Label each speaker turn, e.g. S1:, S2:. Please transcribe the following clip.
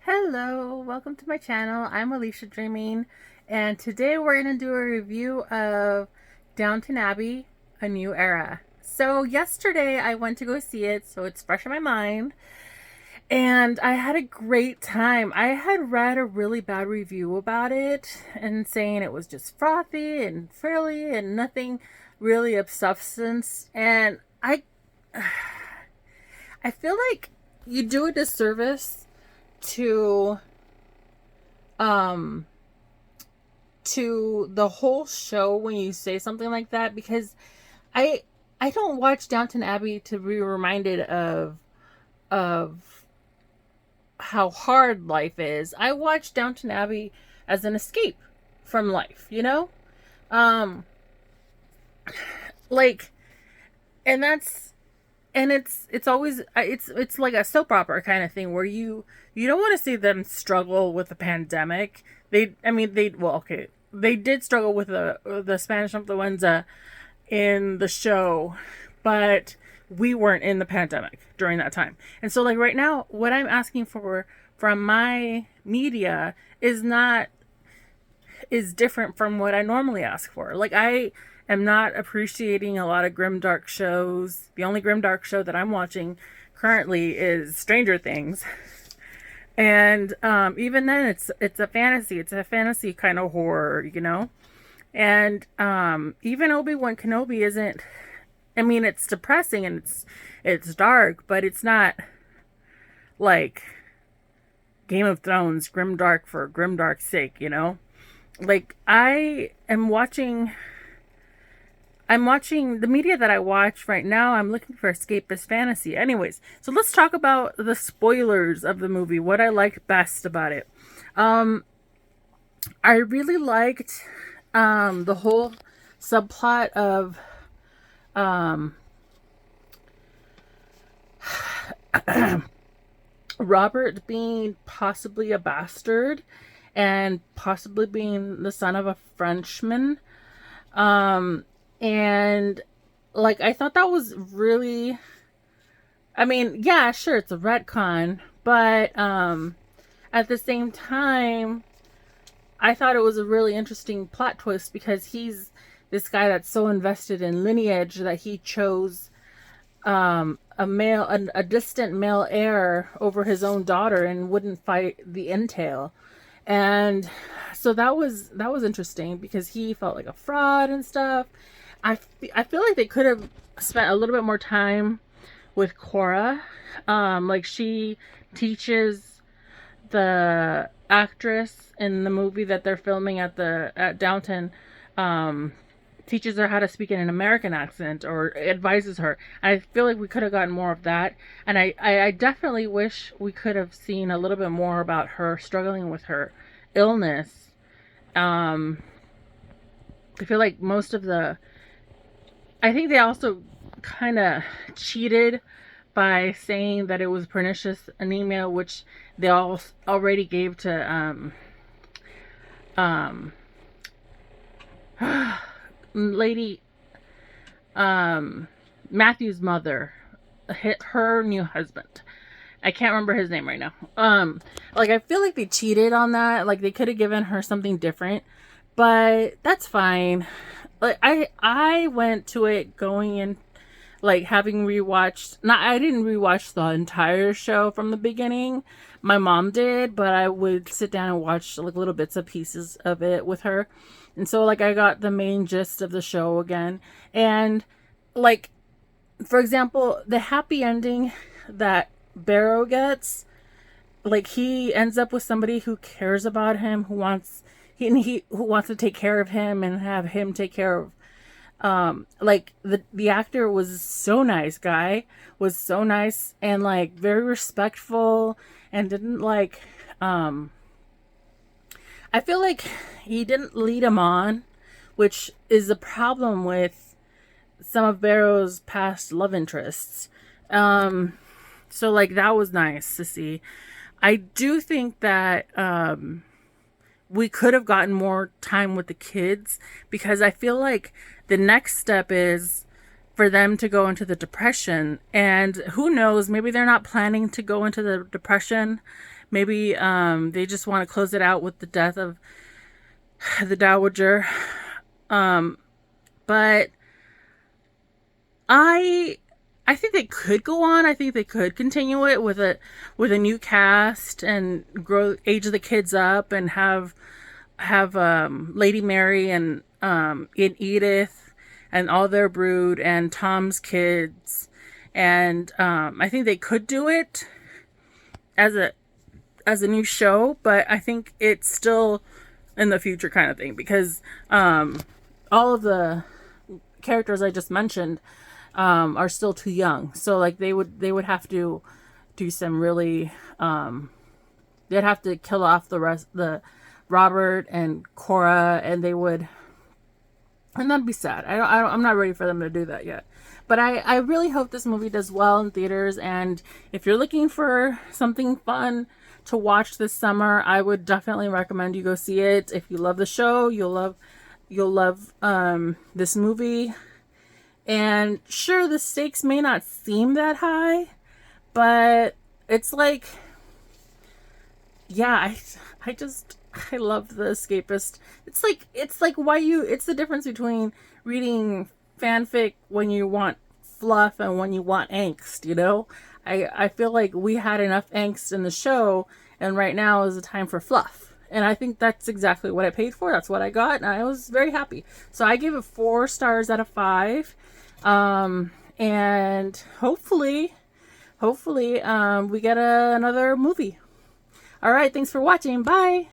S1: Hello, welcome to my channel. I'm Alicia Dreaming, and today we're going to do a review of Downton Abbey, A New Era. So yesterday I went to go see it, so it's fresh in my mind, and I had a great time. I had read a really bad review about it and saying it was just frothy and frilly and nothing really of substance, and I feel like you do a disservice to um to the whole show when you say something like that, because I I don't watch Downton Abbey to be reminded of how hard life is. I watch Downton Abbey as an escape from life, you know? Um like and that's and it's always it's like a soap opera kind of thing where you don't want to see them struggle with the pandemic. They did struggle with the Spanish influenza in the show, but we weren't in the pandemic during that time. And so like right now what I'm asking for from my media is different from what I normally ask for. Like, I am not appreciating a lot of grimdark shows. The only grimdark show that I'm watching currently is Stranger Things. And even then it's a fantasy. It's a fantasy kind of horror, you know? And even Obi-Wan Kenobi isn't, I mean, it's depressing and it's dark, but it's not like Game of Thrones grimdark for grimdark's sake, you know? Like, I'm watching the media that I watch right now. I'm looking for escapist fantasy. Anyways, so let's talk about the spoilers of the movie, what I liked best about it. I really liked the whole subplot of Robert being possibly a bastard and possibly being the son of a Frenchman. And like, I thought that was really, I mean, yeah, sure, it's a retcon, but at the same time, I thought it was a really interesting plot twist because he's this guy that's so invested in lineage that he chose a distant male heir over his own daughter and wouldn't fight the entail. And so that was interesting because he felt like a fraud and stuff. I feel like they could have spent a little bit more time with Cora. Like, she teaches the actress in the movie that they're filming at Downton, teaches her how to speak in an American accent or advises her. I feel like we could have gotten more of that. And I definitely wish we could have seen a little bit more about her struggling with her illness. I feel like I think they also kind of cheated by saying that it was pernicious anemia, which they all already gave to lady Matthew's mother, her new husband. I can't remember his name right now. Like, I feel like they cheated on that. Like, they could have given her something different, but that's fine. Like, I went to it going in, like, having rewatched, not, I didn't rewatch the entire show from the beginning. My mom did, but I would sit down and watch like little bits and pieces of it with her. And so like I got the main gist of the show again. And like, for example, the happy ending that Barrow gets, like, he ends up with somebody who cares about him, who wants who wants to take care of him and have him take care of like, the actor was so nice. Guy was so nice and like very respectful and didn't like I feel like he didn't lead him on, which is a problem with some of Barrow's past love interests. So like, that was nice to see. I do think that we could have gotten more time with the kids, because I feel like the next step is for them to go into the depression. And who knows, maybe they're not planning to go into the depression. Maybe they just want to close it out with the death of the Dowager. But I I think they could go on. I think they could continue it with a new cast and age the kids up and have Lady Mary and Edith and all their brood and Tom's kids, and I think they could do it as a new show, but I think it's still in the future kind of thing because all of the characters I just mentioned are still too young. So like they would have to do some really they'd have to kill off the Robert and Cora, and that'd be sad. I'm not ready for them to do that yet. But I really hope this movie does well in theaters, and if you're looking for something fun to watch this summer, I would definitely recommend you go see it. If you love the show, you'll love this movie. And sure, the stakes may not seem that high, but it's like, yeah, I love the escapist. It's the difference between reading fanfic when you want fluff and when you want angst, you know? I feel like we had enough angst in the show, and right now is the time for fluff. And I think that's exactly what I paid for. That's what I got, and I was very happy. So I gave it 4 stars out of 5. And hopefully, we get another movie. All right, thanks for watching. Bye.